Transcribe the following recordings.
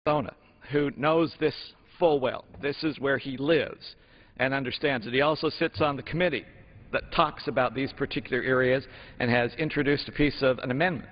Arizona, who knows this full well. This is where he lives and understands it. He also sits on the committee that talks about these particular areas and has introduced a piece of an amendment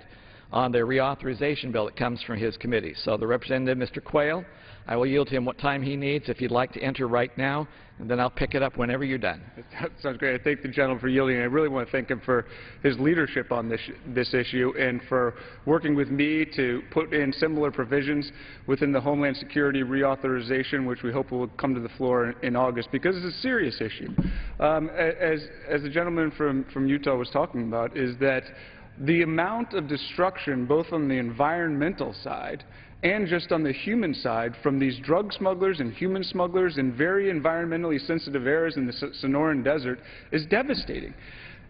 on the reauthorization bill that comes from his committee. So the representative, Mr. Quayle, I will yield to him what time he needs if he'd like to enter right now, and then I'll pick it up whenever you're done. That sounds great. I thank the gentleman for yielding. I really want to thank him for his leadership on this issue and for working with me to put in similar provisions within the Homeland Security reauthorization, which we hope will come to the floor in August, because it's a serious issue. As the gentleman from Utah was talking about, is that the amount of destruction, both on the environmental side and just on the human side, from these drug smugglers and human smugglers in very environmentally sensitive areas in the Sonoran Desert, is devastating.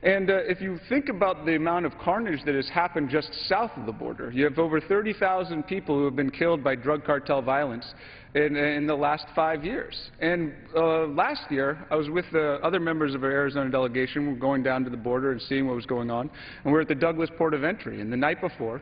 And if you think about the amount of carnage that has happened just south of the border, you have over 30,000 people who have been killed by drug cartel violence in the last 5 years. And last year, I was with other members of our Arizona delegation. We were going down to the border and seeing what was going on. And we were at the Douglas Port of Entry. And the night before,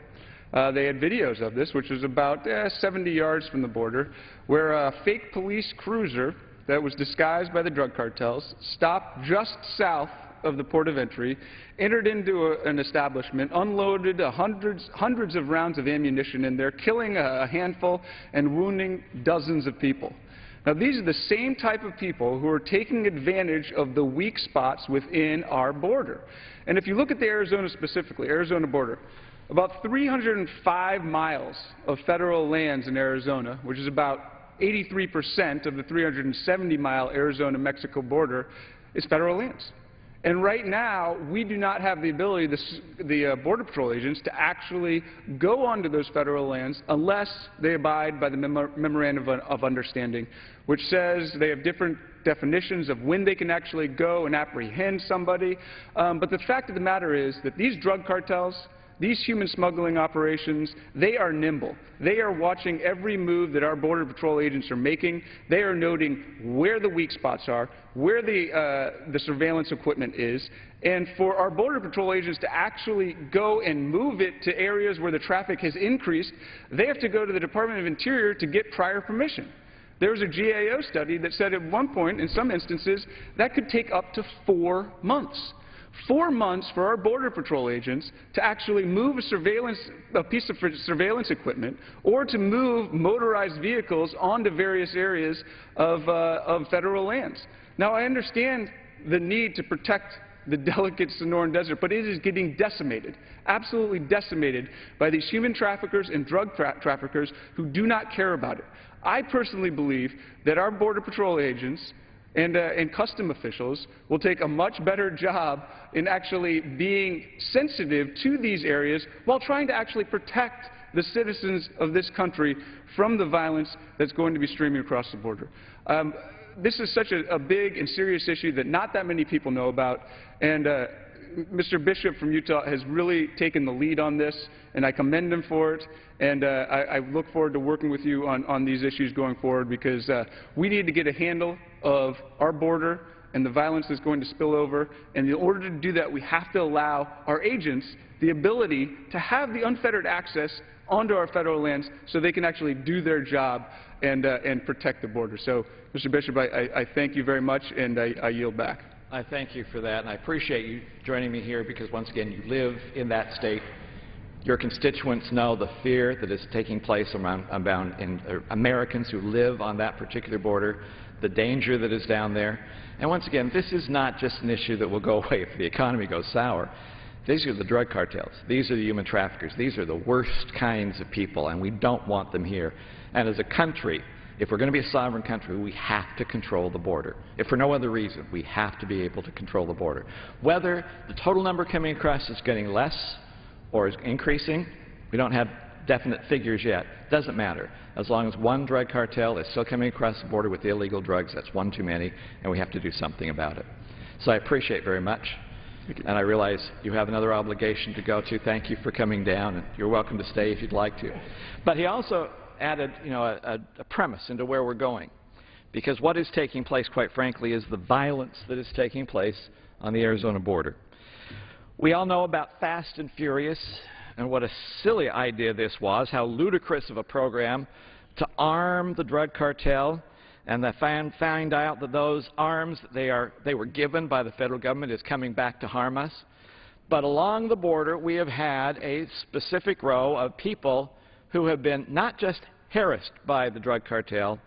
they had videos of this, which was about 70 yards from the border, where a fake police cruiser that was disguised by the drug cartels stopped just south of the port of entry, entered into an establishment, unloaded hundreds of rounds of ammunition in there, killing a handful and wounding dozens of people. Now, these are the same type of people who are taking advantage of the weak spots within our border. And if you look at the Arizona specifically, Arizona border, about 305 miles of federal lands in Arizona, which is about 83% of the 370-mile Arizona-Mexico border, is federal lands. And right now, we do not have the ability, the Border Patrol agents, to actually go onto those federal lands unless they abide by the Memorandum of Understanding, which says they have different definitions of when they can actually go and apprehend somebody. But the fact of the matter is that these drug cartels, these human smuggling operations, they are nimble. They are watching every move that our Border Patrol agents are making. They are noting where the weak spots are, where the surveillance equipment is, and for our Border Patrol agents to actually go and move it to areas where the traffic has increased, they have to go to the Department of Interior to get prior permission. There was a GAO study that said at one point, in some instances, that could take up to 4 months. 4 months for our Border Patrol agents to actually move a piece of surveillance equipment or to move motorized vehicles onto various areas of federal lands. Now, I understand the need to protect the delicate Sonoran Desert, but it is getting decimated, absolutely decimated, by these human traffickers and drug traffickers who do not care about it. I personally believe that our Border Patrol agents and custom officials will take a much better job in actually being sensitive to these areas while trying to actually protect the citizens of this country from the violence that's going to be streaming across the border. This is such a big and serious issue that not that many people know about, and Mr. Bishop from Utah has really taken the lead on this, and I commend him for it, and I look forward to working with you on these issues going forward, because we need to get a handle of our border and the violence that's going to spill over, and in order to do that, we have to allow our agents the ability to have the unfettered access onto our federal lands so they can actually do their job and protect the border. So, Mr. Bishop, I thank you very much, and I yield back. I thank you for that, and I appreciate you joining me here because, once again, you live in that state. Your constituents know the fear that is taking place around Americans who live on that particular border, the danger that is down there. And once again, this is not just an issue that will go away if the economy goes sour. These are the drug cartels. These are the human traffickers. These are the worst kinds of people, and we don't want them here. And as a country, if we're going to be a sovereign country, we have to control the border. If for no other reason, we have to be able to control the border. Whether the total number coming across is getting less or is increasing, we don't have definite figures yet. Doesn't matter. As long as one drug cartel is still coming across the border with illegal drugs, that's one too many, and we have to do something about it. So I appreciate very much. And I realize you have another obligation to go to. Thank you for coming down, and you're welcome to stay if you'd like to. But he also added, a premise into where we're going, because what is taking place, quite frankly, is the violence that is taking place on the Arizona border. We all know about Fast and Furious and what a silly idea this was, how ludicrous of a program to arm the drug cartel, and they find out that those arms they were given by the federal government is coming back to harm us. But along the border, we have had a specific row of people who have been not just harassed by the drug cartel,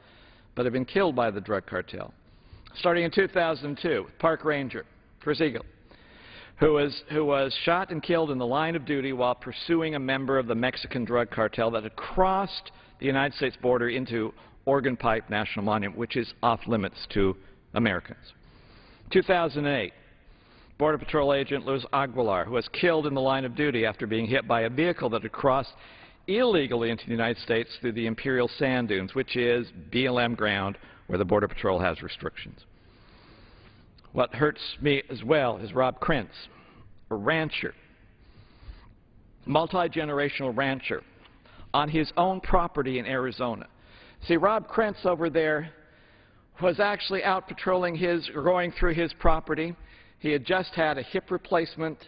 but have been killed by the drug cartel. Starting in 2002, Park Ranger Chris Eagle, who was shot and killed in the line of duty while pursuing a member of the Mexican drug cartel that had crossed the United States border into Organ Pipe National Monument, which is off limits to Americans. 2008, Border Patrol agent Luis Aguilar, who was killed in the line of duty after being hit by a vehicle that had crossed illegally into the United States through the Imperial Sand Dunes, which is BLM ground where the Border Patrol has restrictions. What hurts me as well is Rob Krentz, a rancher, multi-generational rancher, on his own property in Arizona. See, Rob Krentz over there was actually out patrolling going through his property. He had just had a hip replacement,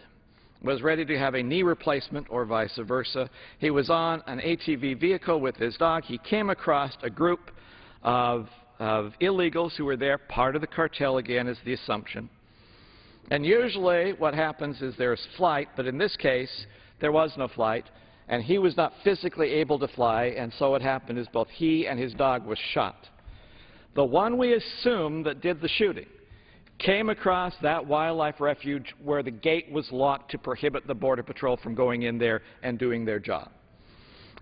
was ready to have a knee replacement, or vice versa. He was on an ATV vehicle with his dog. He came across a group of illegals who were there, part of the cartel again is the assumption. And usually what happens is there's flight, but in this case there was no flight, and he was not physically able to fly, and so what happened is both he and his dog was shot. The one we assume that did the shooting came across that wildlife refuge where the gate was locked to prohibit the Border Patrol from going in there and doing their job.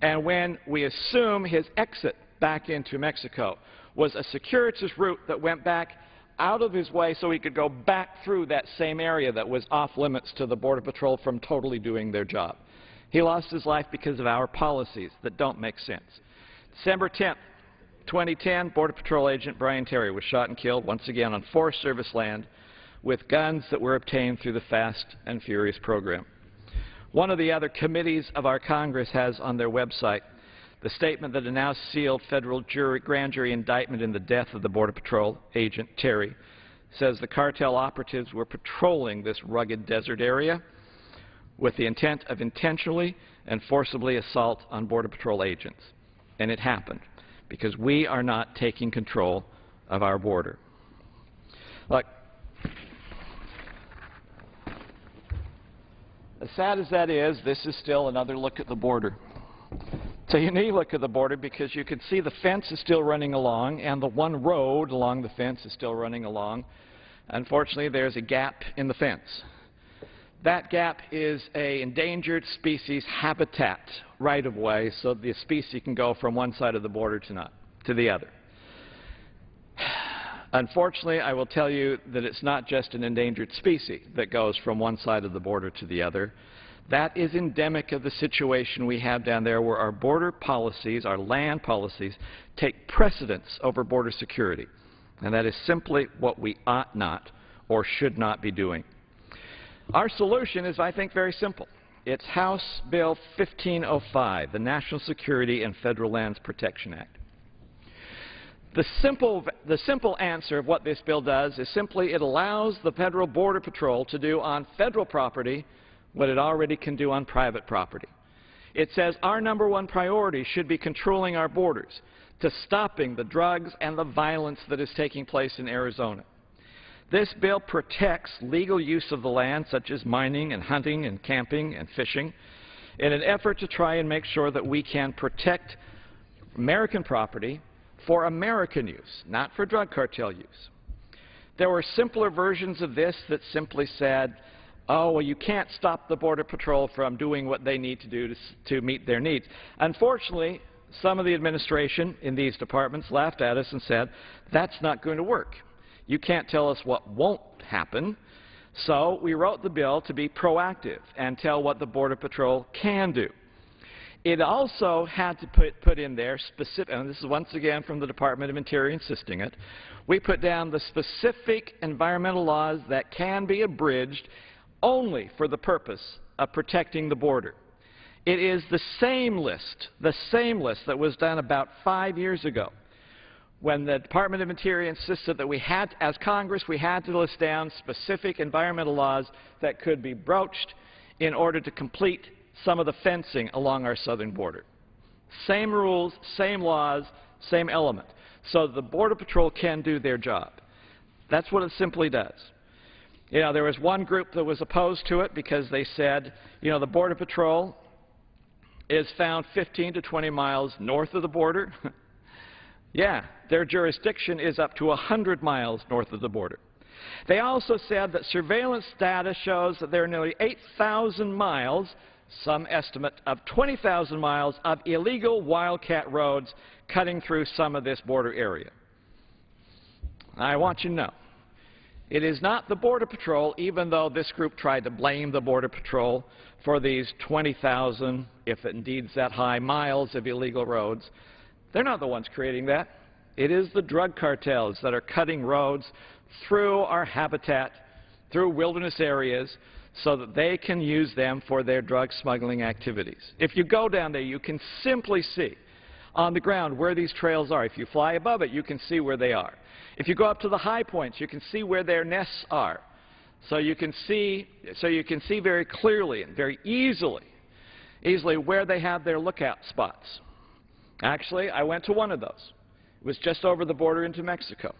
And when we assume his exit back into Mexico was a circuitous route that went back out of his way so he could go back through that same area that was off limits to the Border Patrol from totally doing their job. He lost his life because of our policies that don't make sense. December 10th, 2010, Border Patrol agent Brian Terry was shot and killed once again on Forest Service land with guns that were obtained through the Fast and Furious program. One of the other committees of our Congress has on their website the statement that a now sealed federal grand jury indictment in the death of the Border Patrol agent Terry says the cartel operatives were patrolling this rugged desert area with the intent of intentionally and forcibly assault on Border Patrol agents. And it happened, because we are not taking control of our border. Look, as sad as that is, this is still another look at the border. It's a unique look at the border because you can see the fence is still running along, and the one road along the fence is still running along. Unfortunately, there's a gap in the fence. That gap is an endangered species habitat right-of-way, so the species can go from one side of the border to the other. Unfortunately, I will tell you that it's not just an endangered species that goes from one side of the border to the other. That is endemic of the situation we have down there where our border policies, our land policies, take precedence over border security. And that is simply what we ought not or should not be doing. Our solution is, I think, very simple. It's House Bill 1505, the National Security and Federal Lands Protection Act. The simple answer of what this bill does is simply it allows the Federal Border Patrol to do on federal property what it already can do on private property. It says our #1 priority should be controlling our borders, to stopping the drugs and the violence that is taking place in Arizona. This bill protects legal use of the land, such as mining and hunting and camping and fishing, in an effort to try and make sure that we can protect American property for American use, not for drug cartel use. There were simpler versions of this that simply said, oh, well, you can't stop the Border Patrol from doing what they need to do to meet their needs. Unfortunately, some of the administration in these departments laughed at us and said, that's not going to work. You can't tell us what won't happen. So we wrote the bill to be proactive and tell what the Border Patrol can do. It also had to put in there specific, and this is once again from the Department of Interior insisting it, we put down the specific environmental laws that can be abridged only for the purpose of protecting the border. It is the same list that was done about 5 years ago when the Department of Interior insisted that we had, as Congress, we had to list down specific environmental laws that could be broached in order to complete some of the fencing along our southern border. Same rules, same laws, same element. So the Border Patrol can do their job. That's what it simply does. You know, there was one group that was opposed to it because they said, you know, the Border Patrol is found 15 to 20 miles north of the border. Yeah, their jurisdiction is up to 100 miles north of the border. They also said that surveillance data shows that there are nearly 8,000 miles, some estimate of 20,000 miles, of illegal wildcat roads cutting through some of this border area. I want you to know, it is not the Border Patrol, even though this group tried to blame the Border Patrol for these 20,000, if indeed it's that high, miles of illegal roads. They're not the ones creating that. It is the drug cartels that are cutting roads through our habitat, through wilderness areas, so that they can use them for their drug smuggling activities. If you go down there, you can simply see on the ground where these trails are. If you fly above it, you can see where they are. If you go up to the high points, you can see where their nests are. So you can see very clearly and very easily where they have their lookout spots. Actually, I went to one of those. It was just over the border into Mexico.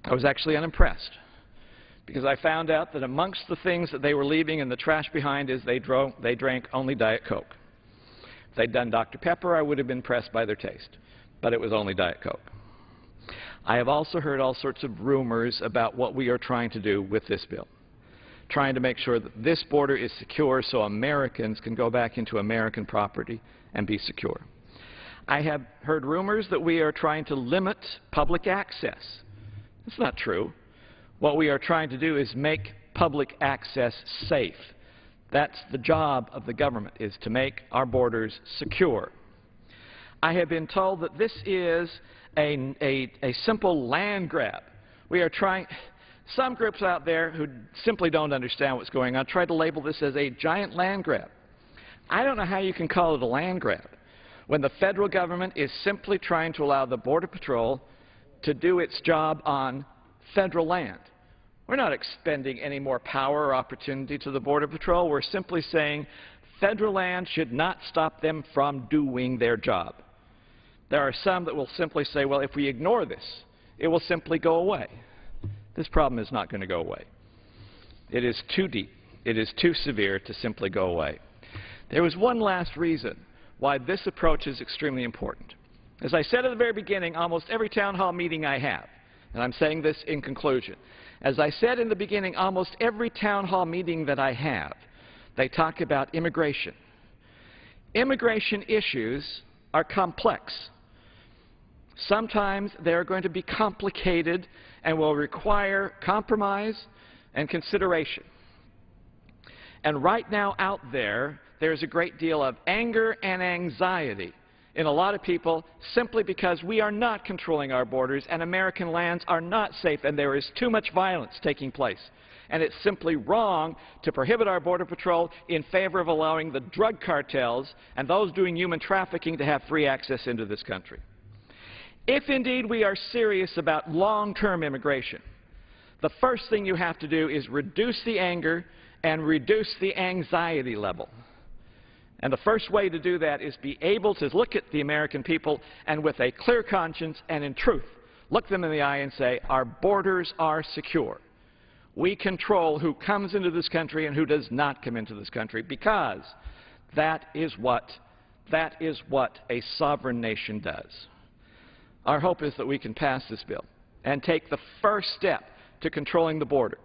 I was actually unimpressed because I found out that amongst the things that they were leaving in the trash behind is they drank only Diet Coke. If they'd done Dr. Pepper, I would have been impressed by their taste, but it was only Diet Coke. I have also heard all sorts of rumors about what we are trying to do with this bill, trying to make sure that this border is secure so Americans can go back into American property and be secure. I have heard rumors that we are trying to limit public access. That's not true. What we are trying to do is make public access safe. That's the job of the government, is to make our borders secure. I have been told that this is a simple land grab. We are trying, some groups out there who simply don't understand what's going on try to label this as a giant land grab. I don't know how you can call it a land grab when the federal government is simply trying to allow the Border Patrol to do its job on federal land. We're not expending any more power or opportunity to the Border Patrol. We're simply saying federal land should not stop them from doing their job. There are some that will simply say, well, if we ignore this, it will simply go away. This problem is not going to go away. It is too deep. It is too severe to simply go away. There was one last reason why this approach is extremely important. As I said at the very beginning, almost every town hall meeting I have, and I'm saying this in conclusion, as I said in the beginning, almost every town hall meeting that I have, they talk about immigration. Immigration issues are complex. Sometimes they're going to be complicated and will require compromise and consideration. And right now out there, there's a great deal of anger and anxiety in a lot of people simply because we are not controlling our borders and American lands are not safe and there is too much violence taking place. And it's simply wrong to prohibit our Border Patrol in favor of allowing the drug cartels and those doing human trafficking to have free access into this country. If indeed we are serious about long-term immigration, the first thing you have to do is reduce the anger and reduce the anxiety level. And the first way to do that is be able to look at the American people and with a clear conscience and in truth, look them in the eye and say, our borders are secure. We control who comes into this country and who does not come into this country because that is what a sovereign nation does. Our hope is that we can pass this bill and take the first step to controlling the border,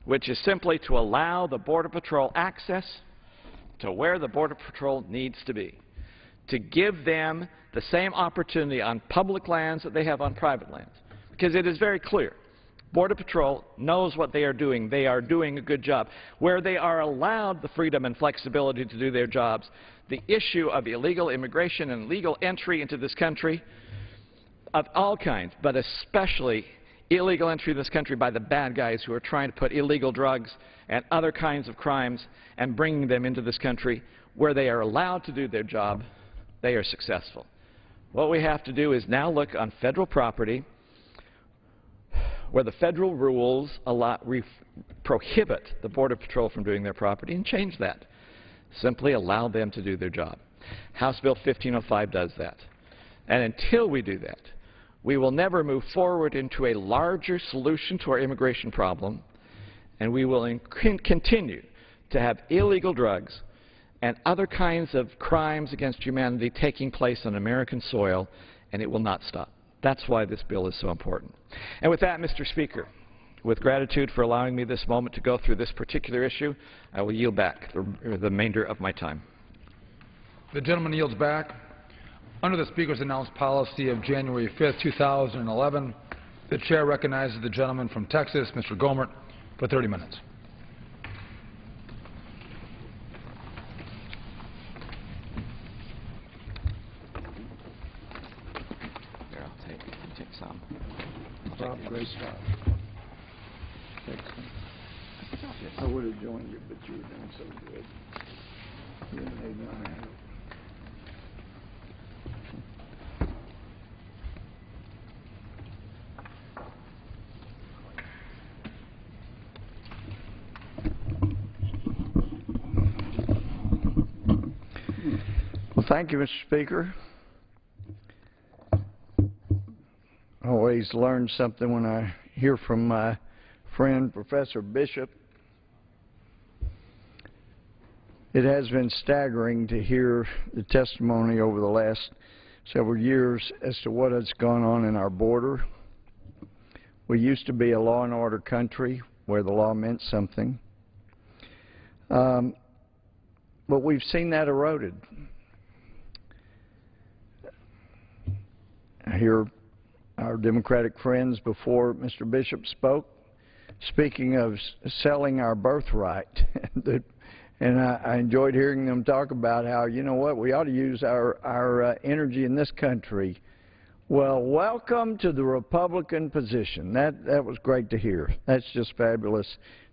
which is simply to allow the Border Patrol access to where the Border Patrol needs to be, to give them the same opportunity on public lands that they have on private lands. Because it is very clear, Border Patrol knows what they are doing. They are doing a good job. Where they are allowed the freedom and flexibility to do their jobs, the issue of illegal immigration and legal entry into this country of all kinds, but especially illegal entry in this country by the bad guys who are trying to put illegal drugs and other kinds of crimes and bringing them into this country, where they are allowed to do their job, they are successful. What we have to do is now look on federal property where the federal rules prohibit the Border Patrol from doing their property and change that. Simply allow them to do their job. House Bill 1505 does that. And until we do that, we will never move forward into a larger solution to our immigration problem, and we will continue to have illegal drugs and other kinds of crimes against humanity taking place on American soil, and it will not stop. That's why this bill is so important. And with that, Mr. Speaker, with gratitude for allowing me this moment to go through this particular issue, I will yield back the remainder of my time. The gentleman yields back. Under the Speaker's announced policy of January 5th, 2011, the Chair recognizes the gentleman from Texas, Mr. Gohmert, for 30 minutes. Here, I'll take some. Rob, great job. I would have joined you, but you were doing so good. You made me unhappy. Well, thank you, Mr. Speaker. I always learn something when I hear from my friend, Professor Bishop. It has been staggering to hear the testimony over the last several years as to what has gone on in our border. We used to be a law and order country where the law meant something. But we've seen that eroded. I hear our Democratic friends before Mr. Bishop spoke, speaking of selling our birthright. And I enjoyed hearing them talk about how, you know what, we ought to use our energy in this country. Well, welcome to the Republican position. That was great to hear. That's just fabulous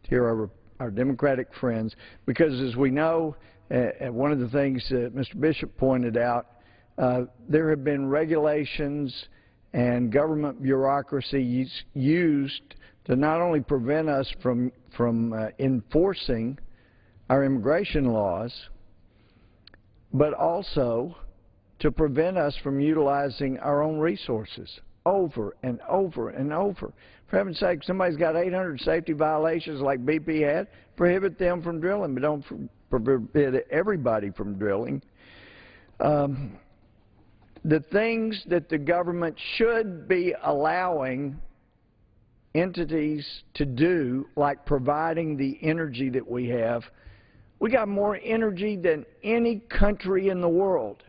to hear our Democratic friends, because as we know, one of the things that Mr. Bishop pointed out, there have been regulations and government bureaucracy used to not only prevent us from enforcing our immigration laws, but also to prevent us from utilizing our own resources over and over and over. For heaven's sake, somebody's got 800 safety violations like BP had, prohibit them from drilling, but don't forbid everybody from drilling. The things that the government should be allowing entities to do, like providing the energy that we have, we got more energy than any country in the world.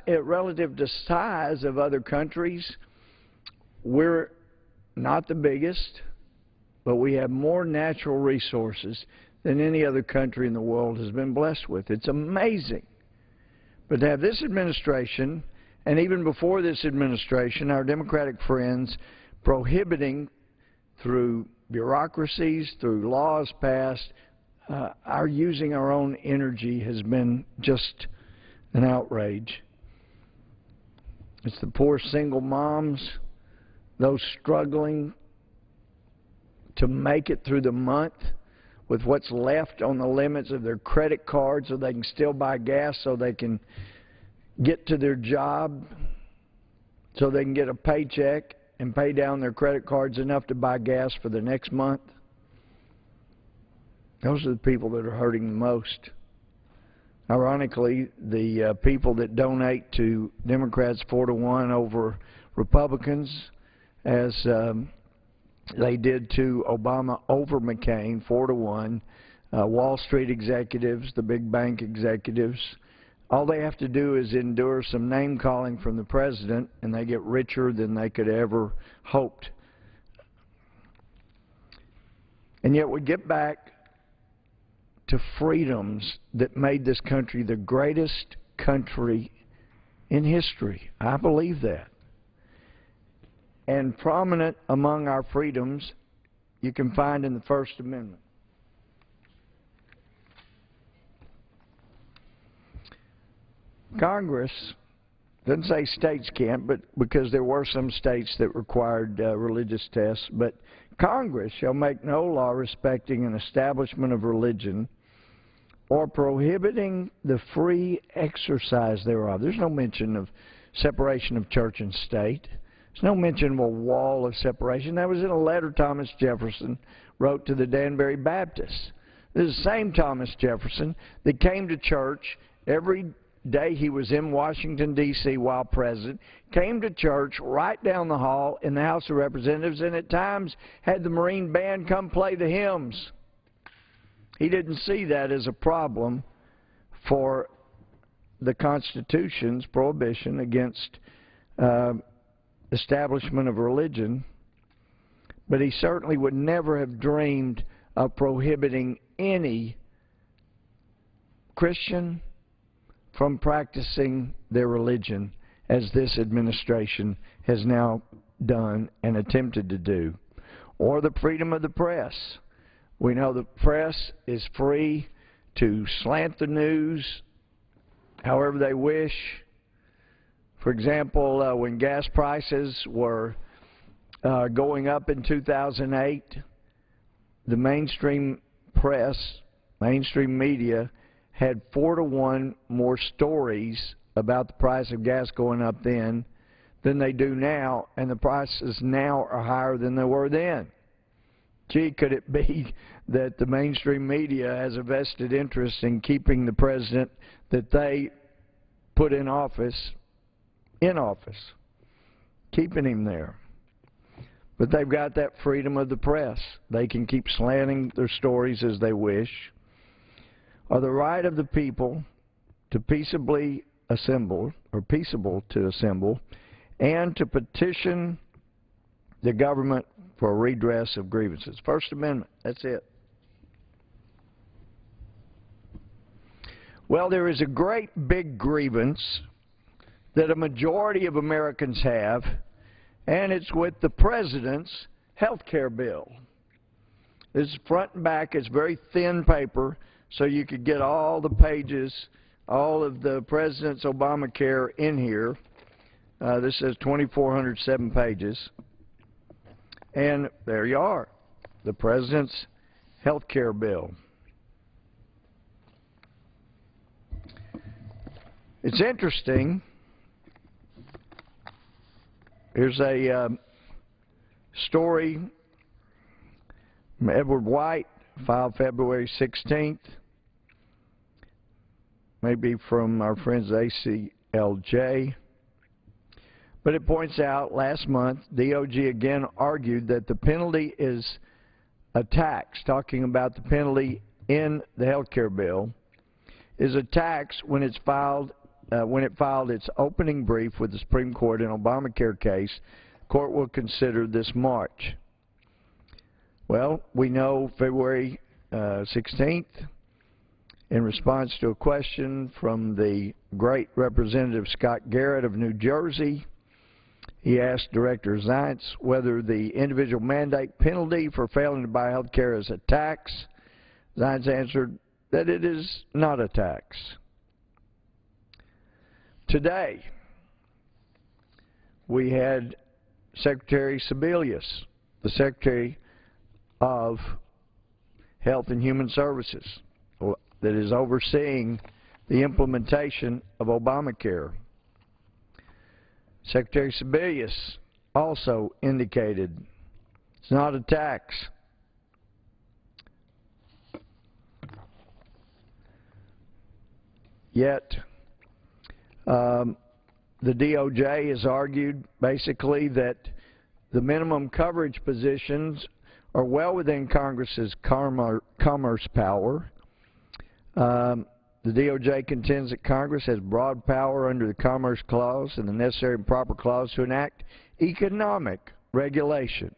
Relative to size of other countries, we're not the biggest, but we have more natural resources than any other country in the world has been blessed with. It's amazing. But to have this administration, and even before this administration, our Democratic friends prohibiting through bureaucracies, through laws passed, our using our own energy has been just an outrage. It's the poor single moms, those struggling to make it through the month with what's left on the limits of their credit card so they can still buy gas, so they can get to their job, so they can get a paycheck and pay down their credit cards enough to buy gas for the next month. Those are the people that are hurting the most. Ironically, the people that donate to Democrats 4-1 over Republicans, as they did to Obama over McCain 4-1, Wall Street executives, the big bank executives, all they have to do is endure some name-calling from the president, and they get richer than they could ever hoped. And yet we get back to freedoms that made this country the greatest country in history. I believe that. And prominent among our freedoms, you can find in the First Amendment. Congress doesn't say states can't, but because there were some states that required religious tests, but Congress shall make no law respecting an establishment of religion or prohibiting the free exercise thereof. There's no mention of separation of church and state. There's no mention of a wall of separation. That was in a letter Thomas Jefferson wrote to the Danbury Baptists. This is the same Thomas Jefferson that came to church every day he was in Washington, D.C. while president, came to church right down the hall in the House of Representatives, and at times had the Marine Band come play the hymns. He didn't see that as a problem for the Constitution's prohibition against establishment of religion, but he certainly would never have dreamed of prohibiting any Christian from practicing their religion, as this administration has now done and attempted to do, or the freedom of the press. We know the press is free to slant the news however they wish. For example, when gas prices were going up in 2008, the mainstream press, mainstream media, had 4-to-1 more stories about the price of gas going up then than they do now, and the prices now are higher than they were then. Gee, could it be that the mainstream media has a vested interest in keeping the president that they put in office, keeping him there? But they've got that freedom of the press. They can keep slanting their stories as they wish. Or the right of the people to peaceably assemble, or peaceable to assemble, and to petition the government for a redress of grievances. First Amendment, that's it. Well, there is a great big grievance that a majority of Americans have, and it's with the President's health care bill. This is front and back. It's very thin paper, so you could get all the pages, all of the President's Obamacare in here. This says 2,407 pages. And there you are, the President's health care bill. It's interesting. Here's a story from Edward White, filed February 16th, maybe from our friends ACLJ. But it points out last month, DOJ again argued that the penalty is a tax, talking about the penalty in the health care bill, is a tax when it's filed, when it filed its opening brief with the Supreme Court in Obamacare case. The court will consider this March. Well, we know February 16th, in response to a question from the great Representative Scott Garrett of New Jersey, he asked Director Zients whether the individual mandate penalty for failing to buy health care is a tax. Zients answered that it is not a tax. Today, we had Secretary Sebelius, the Secretary of Health and Human Services, that is overseeing the implementation of Obamacare. Secretary Sebelius also indicated it's not a tax. Yet, the DOJ has argued basically that the minimum coverage positions are well within Congress's commerce power. The DOJ contends that Congress has broad power under the Commerce Clause and the necessary and proper clause to enact economic regulation.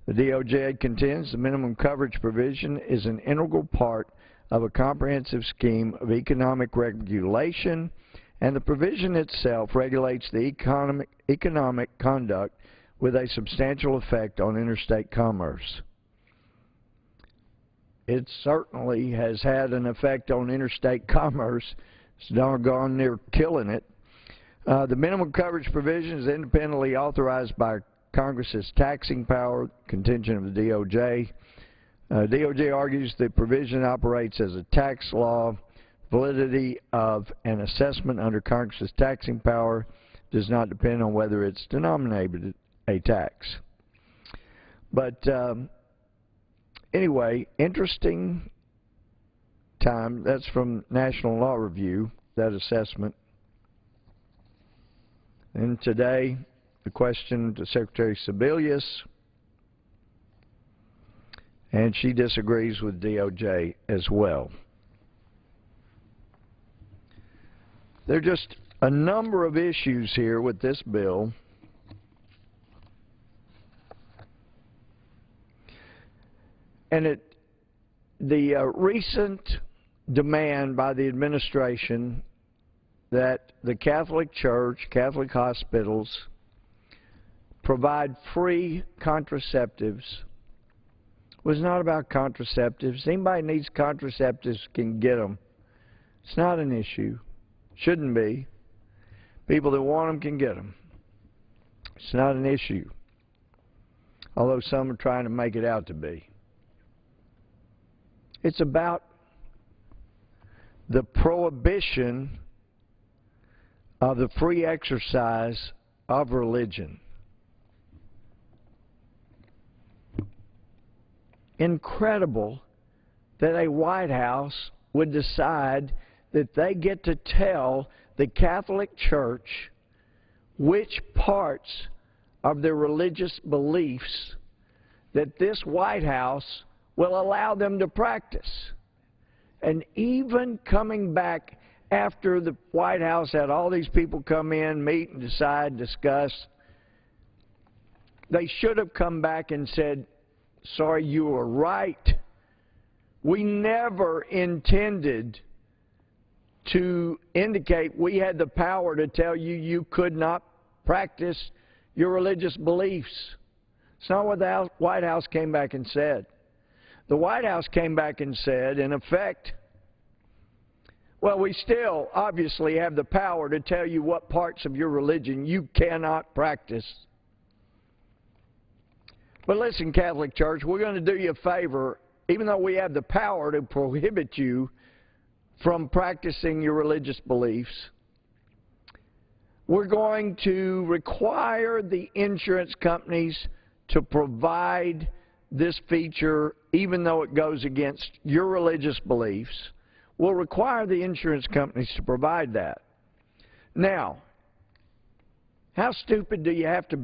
The DOJ contends the minimum coverage provision is an integral part of a comprehensive scheme of economic regulation, and the provision itself regulates the economic conduct with a substantial effect on interstate commerce. It certainly has had an effect on interstate commerce. It's doggone near killing it. The minimum coverage provision is independently authorized by Congress's taxing power, contingent of the DOJ. DOJ argues the provision operates as a tax law. Validity of an assessment under Congress's taxing power does not depend on whether it's denominated a tax. But anyway, interesting time. That's from National Law Review, that assessment. And today, the question to Secretary Sebelius, and she disagrees with DOJ as well. There are just a number of issues here with this bill. And the recent demand by the administration that the Catholic Church, Catholic hospitals, provide free contraceptives was not about contraceptives. Anybody needs contraceptives can get them. It's not an issue. Shouldn't be. People that want them can get them. It's not an issue, although some are trying to make it out to be. It's about the prohibition of the free exercise of religion. Incredible that a White House would decide that they get to tell the Catholic Church which parts of their religious beliefs that this White House will allow them to practice. And even coming back after the White House had all these people come in, meet and decide, discuss, they should have come back and said, sorry, you were right. We never intended to indicate we had the power to tell you you could not practice your religious beliefs. It's not what the White House came back and said. The White House came back and said, in effect, well, we still obviously have the power to tell you what parts of your religion you cannot practice. But listen, Catholic Church, we're going to do you a favor. Even though we have the power to prohibit you from practicing your religious beliefs, we're going to require the insurance companies to provide this feature even though it goes against your religious beliefs. We'll require the insurance companies to provide that. Now, how stupid do you have to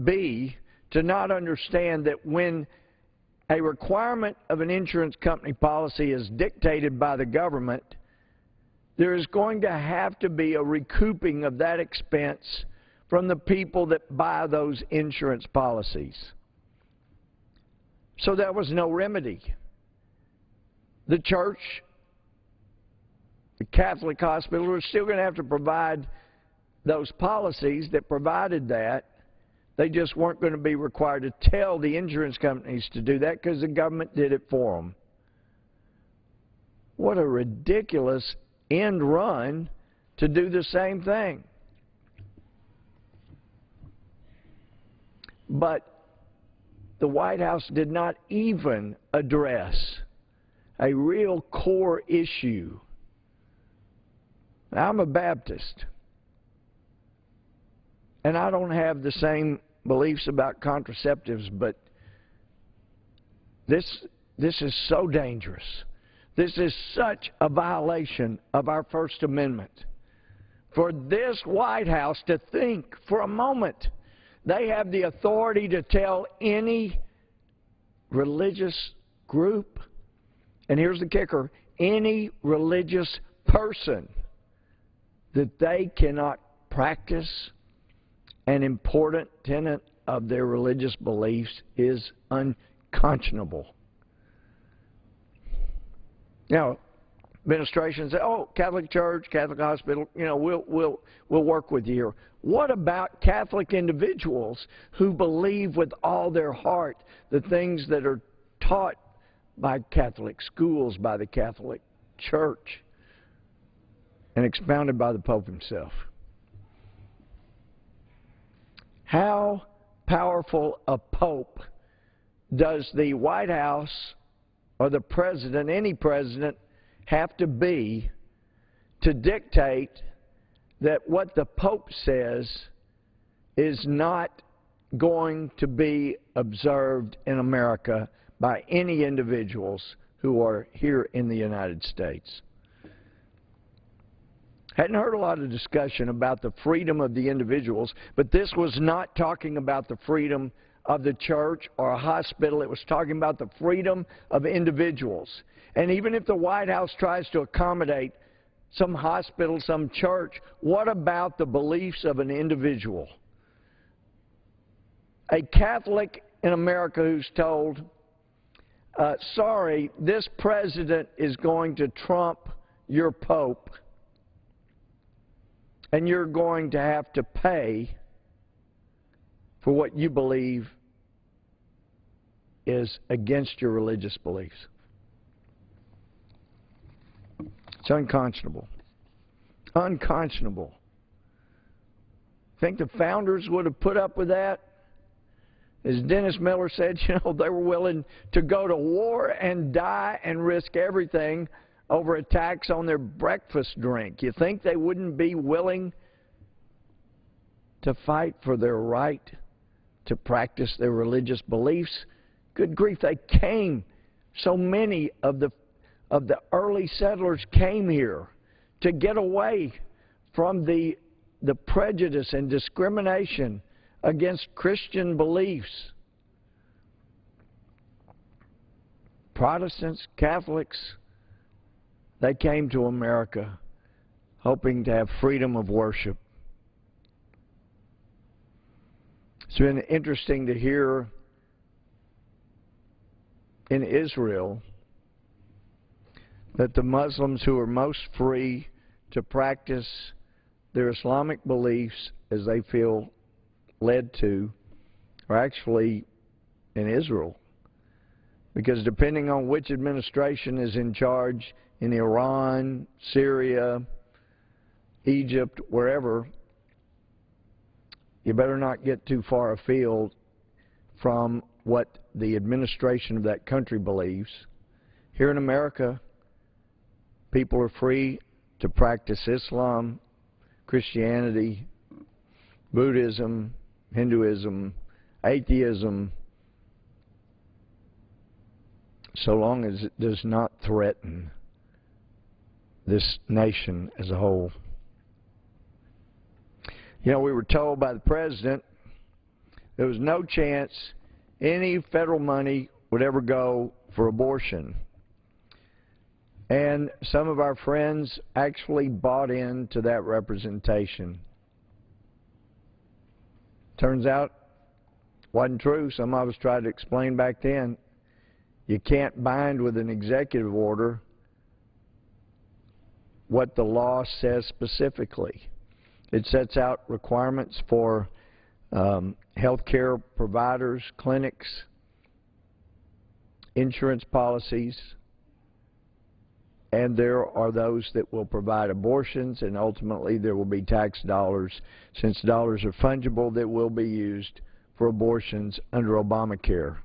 be to not understand that when a requirement of an insurance company policy is dictated by the government, there is going to have to be a recouping of that expense from the people that buy those insurance policies. So there was no remedy. The church, the Catholic hospital, were still going to have to provide those policies that provided that. They just weren't going to be required to tell the insurance companies to do that because the government did it for them. What a ridiculous end run to do the same thing. But the White House did not even address a real core issue. Now, I'm a Baptist, and I don't have the same beliefs about contraceptives, but this is so dangerous. This is such a violation of our First Amendment. For this White House to think for a moment they have the authority to tell any religious group, and here's the kicker, any religious person, that they cannot practice an important tenet of their religious beliefs is unconscionable. Now, administration say, oh, Catholic Church, Catholic hospital, you know, we'll work with you here. What about Catholic individuals who believe with all their heart the things that are taught by Catholic schools, by the Catholic Church, and expounded by the Pope himself? How powerful a Pope does the White House or the president, any president, have to be to dictate that what the Pope says is not going to be observed in America by any individuals who are here in the United States? Hadn't heard a lot of discussion about the freedom of the individuals, but this was not talking about the freedom of the church or a hospital. It was talking about the freedom of individuals. And even if the White House tries to accommodate some hospital, some church, what about the beliefs of an individual? A Catholic in America who's told, sorry, this president is going to trump your Pope, and you're going to have to pay for what you believe is against your religious beliefs. It's unconscionable. Unconscionable. Think the founders would have put up with that? As Dennis Miller said, you know, they were willing to go to war and die and risk everything over a tax on their breakfast drink. You think they wouldn't be willing to fight for their right to practice their religious beliefs? Good grief, they came. So many of the early settlers came here to get away from the prejudice and discrimination against Christian beliefs. Protestants, Catholics, they came to America hoping to have freedom of worship. It's been interesting to hear in Israel that the Muslims who are most free to practice their Islamic beliefs as they feel led to are actually in Israel. Because depending on which administration is in charge in Iran, Syria, Egypt, wherever, you better not get too far afield from what the administration of that country believes. Here in America, people are free to practice Islam, Christianity, Buddhism, Hinduism, atheism, so long as it does not threaten this nation as a whole. You know, we were told by the President there was no chance any federal money would ever go for abortion. And some of our friends actually bought into that representation. Turns out it wasn't true. Some of us tried to explain back then. You can't bind with an executive order what the law says specifically. It sets out requirements for health care providers, clinics, insurance policies, and there are those that will provide abortions, and ultimately there will be tax dollars, since dollars are fungible, that will be used for abortions under Obamacare.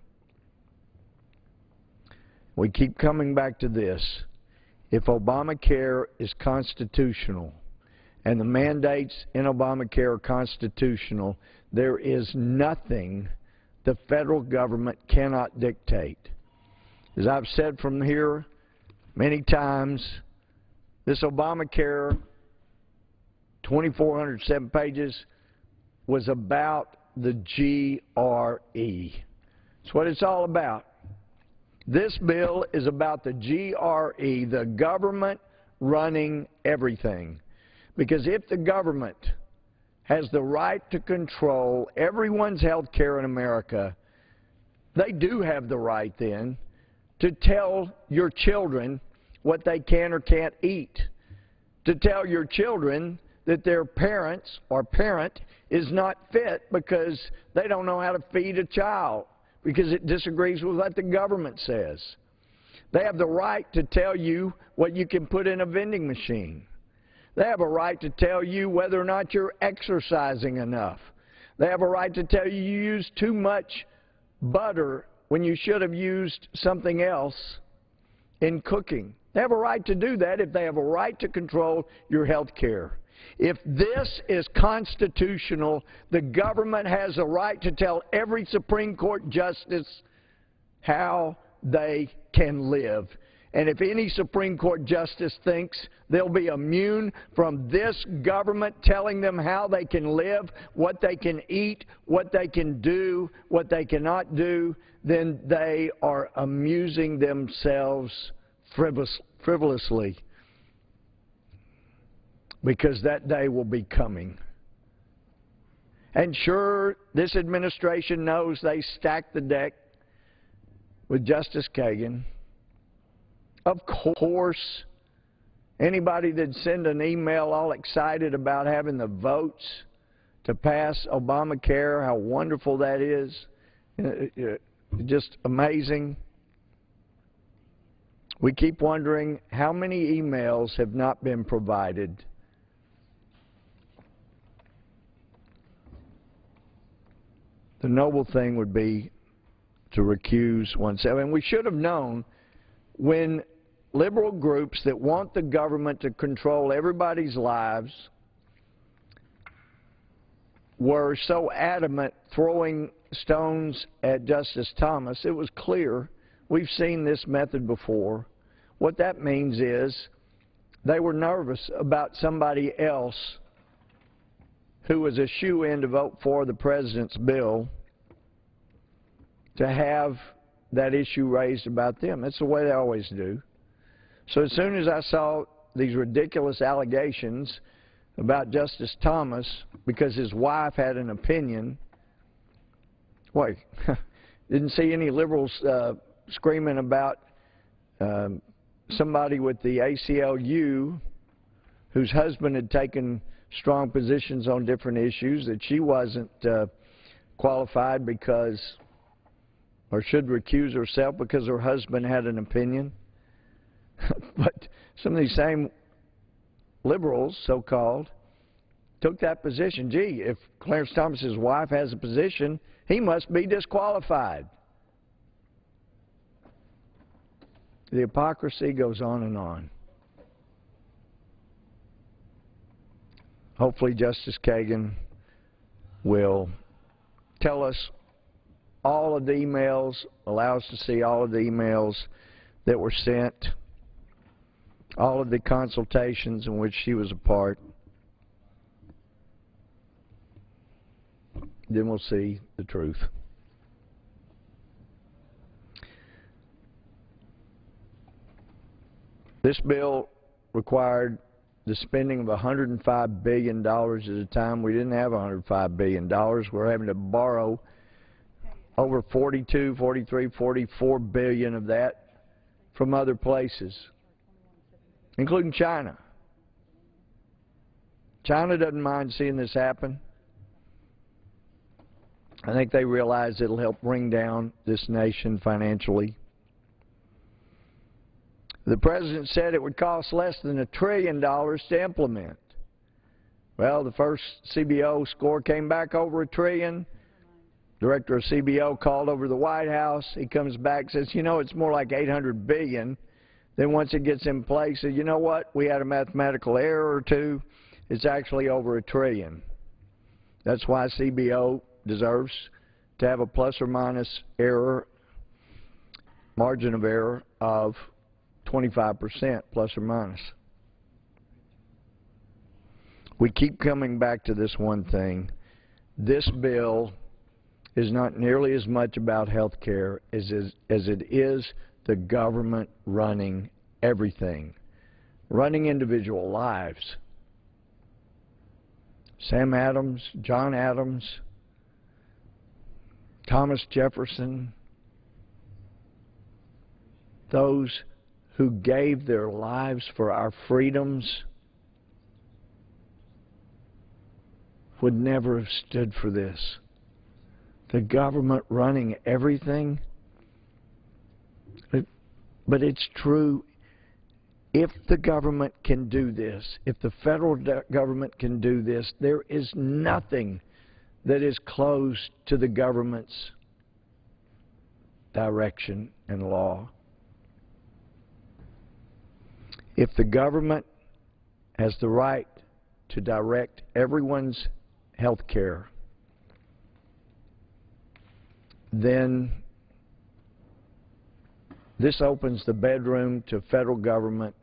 We keep coming back to this. If Obamacare is constitutional and the mandates in Obamacare are constitutional, there is nothing the federal government cannot dictate. As I've said from here many times, this Obamacare, 2,407 pages, was about the GRE. That's what it's all about. This bill is about the GRE, the government running everything. Because if the government has the right to control everyone's health care in America, they do have the right then to tell your children what they can or can't eat, to tell your children that their parents or parent is not fit because they don't know how to feed a child, because it disagrees with what the government says. They have the right to tell you what you can put in a vending machine. They have a right to tell you whether or not you're exercising enough. They have a right to tell you you use too much butter when you should have used something else. in cooking. They have a right to do that if they have a right to control your health care. If this is constitutional, the government has a right to tell every Supreme Court justice how they can live. And if any Supreme Court justice thinks they'll be immune from this government telling them how they can live, what they can eat, what they can do, what they cannot do, then they are amusing themselves frivolously, because that day will be coming. And sure, this administration knows they stacked the deck with Justice Kagan. Of course, anybody that send an email all excited about having the votes to pass Obamacare, how wonderful that is, just amazing. We keep wondering how many emails have not been provided. The noble thing would be to recuse oneself. And we should have known when liberal groups that want the government to control everybody's lives were so adamant throwing stones at Justice Thomas, it was clear we've seen this method before. What that means is they were nervous about somebody else who was a shoo-in to vote for the president's bill to have that issue raised about them. That's the way they always do. So as soon as I saw these ridiculous allegations about Justice Thomas because his wife had an opinion, wait, didn't see any liberals screaming about somebody with the ACLU whose husband had taken strong positions on different issues, that she wasn't qualified because, or should recuse herself because her husband had an opinion. But some of these same liberals, so-called, took that position. Gee, if Clarence Thomas's wife has a position, he must be disqualified. The hypocrisy goes on and on. Hopefully Justice Kagan will tell us all of the emails, allow us to see all of the emails that were sent, all of the consultations in which she was a part. Then we'll see the truth. This bill required the spending of $105 billion at a time. We didn't have $105 billion. We're having to borrow over 42, 43, 44 billion of that from other places, including China. China doesn't mind seeing this happen. I think they realize it'll help bring down this nation financially. The president said it would cost less than $1 trillion to implement. Well, the first CBO score came back over $1 trillion. Director of CBO called over the White House. He comes back, says, you know, it's more like $800 billion. Then once it gets in place, says, you know what, we had a mathematical error or two. It's actually over $1 trillion. That's why CBO deserves to have a plus or minus error, margin of error of 25%, plus or minus. We keep coming back to this one thing. This bill is not nearly as much about health care as it is the government running everything, running individual lives. Sam Adams, John Adams, Thomas Jefferson, those who gave their lives for our freedoms would never have stood for this. The government running everything. But it's true, if the government can do this, if the federal government can do this, there is nothing that is closed to the government's direction and law. If the government has the right to direct everyone's health care, then this opens the bedroom to federal government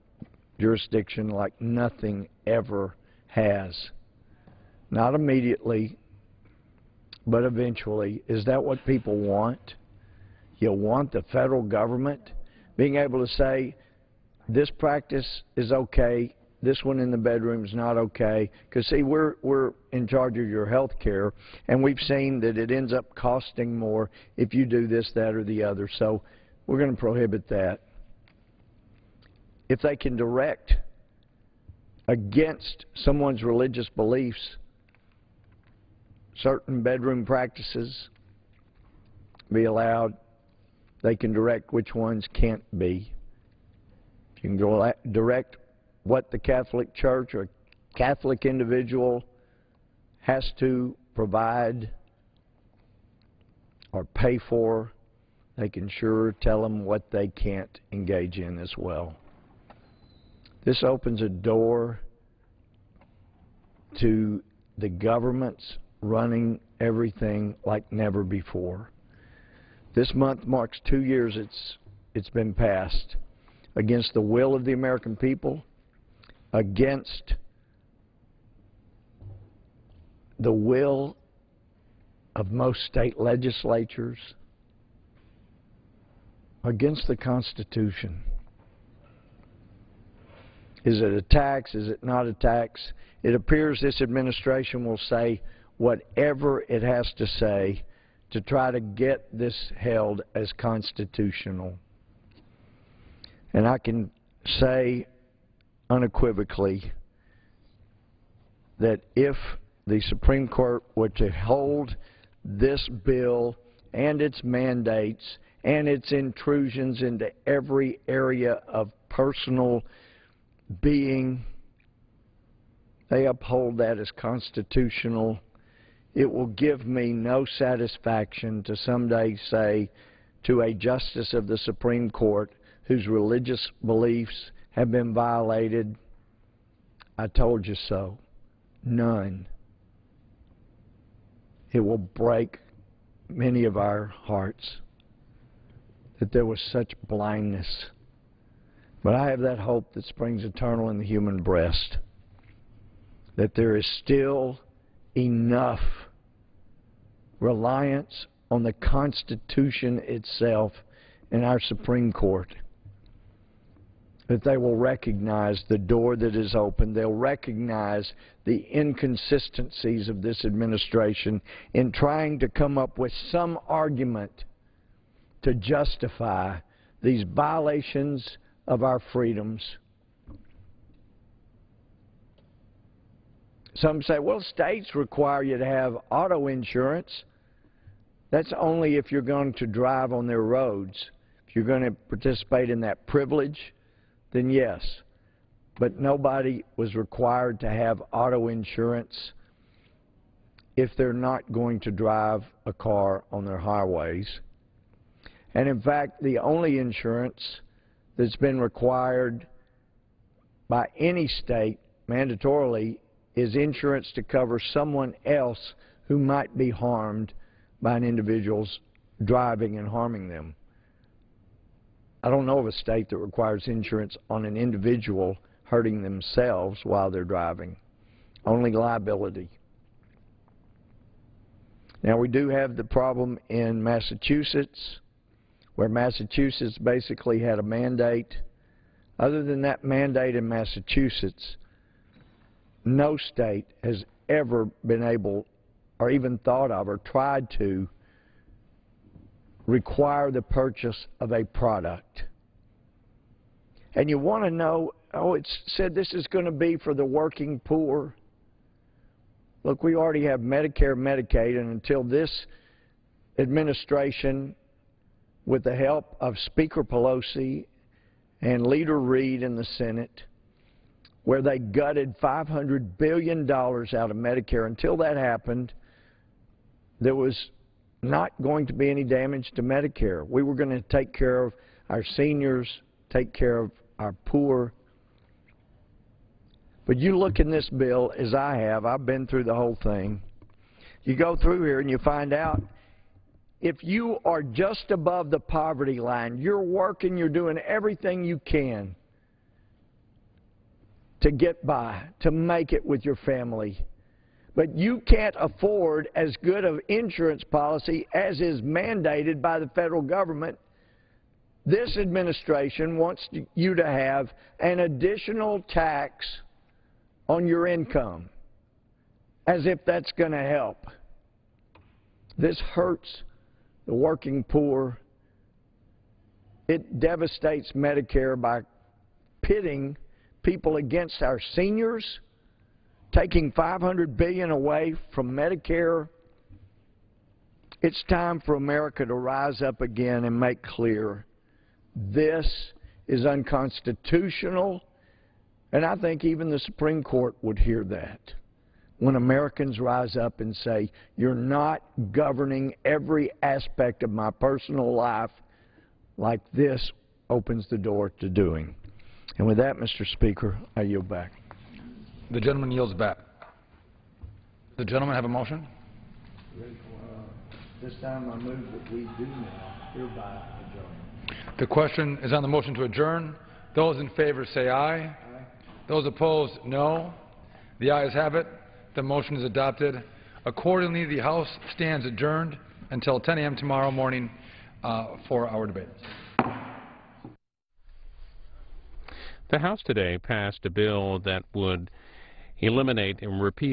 jurisdiction like nothing ever has. Not immediately, but eventually. Is that what people want? You want the federal government being able to say, this practice is okay, this one in the bedroom is not okay? Because, see, we're in charge of your health care, and we've seen that it ends up costing more if you do this, that, or the other. So we're going to prohibit that. If they can direct against someone's religious beliefs, certain bedroom practices be allowed, they can direct which ones can't be. You can direct what the Catholic Church or Catholic individual has to provide or pay for. They can sure tell them what they can't engage in as well. This opens a door to the government's running everything like never before. This month marks 2 years it's been passed against the will of the American people, against the will of most state legislatures, against the Constitution. Is it a tax? Is it not a tax? It appears this administration will say whatever it has to say to try to get this held as constitutional. And I can say unequivocally that if the Supreme Court were to hold this bill and its mandates and its intrusions into every area of personal being, they uphold that as constitutional, it will give me no satisfaction to someday say to a justice of the Supreme Court whose religious beliefs have been violated, I told you so. None. It will break many of our hearts that there was such blindness. But I have that hope that springs eternal in the human breast, that there is still enough reliance on the Constitution itself in our Supreme Court that they will recognize the door that is open. They'll recognize the inconsistencies of this administration in trying to come up with some argument to justify these violations of our freedoms. Some say, well, states require you to have auto insurance. That's only if you're going to drive on their roads. If you're going to participate in that privilege, then yes. But nobody was required to have auto insurance if they're not going to drive a car on their highways. And in fact, the only insurance that's been required by any state mandatorily is insurance to cover someone else who might be harmed by an individual's driving and harming them. I don't know of a state that requires insurance on an individual hurting themselves while they're driving. Only liability. Now, we do have the problem in Massachusetts, where Massachusetts basically had a mandate. Other than that mandate in Massachusetts, no state has ever been able or even thought of or tried to require the purchase of a product. And you want to know, oh, it's said this is going to be for the working poor. Look, we already have Medicare, Medicaid, and until this administration, with the help of Speaker Pelosi and Leader Reid in the Senate, where they gutted $500 billion out of Medicare, until that happened, there was not going to be any damage to Medicare. We were going to take care of our seniors, take care of our poor, But you look in this bill, as I have, I've been through the whole thing. You go through here and you find out if you are just above the poverty line, you're working, you're doing everything you can to get by, to make it with your family. But you can't afford as good of insurance policy as is mandated by the federal government. This administration wants you to have an additional tax on your income, as if that's going to help. This hurts the working poor. It devastates Medicare by pitting people against our seniors, taking $500 billion away from Medicare. It's time for America to rise up again and make clear this is unconstitutional, and I think even the Supreme Court would hear that when Americans rise up and say, you're not governing every aspect of my personal life like this opens the door to doing. And with that, Mr. Speaker, I yield back. The gentleman yields back. The gentleman have a motion? This time I move that we do now hereby adjourn. The question is on the motion to adjourn. Those in favor say aye. Aye. Those opposed, no. The ayes have it. The motion is adopted. Accordingly, the House stands adjourned until 10 a.m. tomorrow morning for our debate. The House today passed a bill that would eliminate and repeal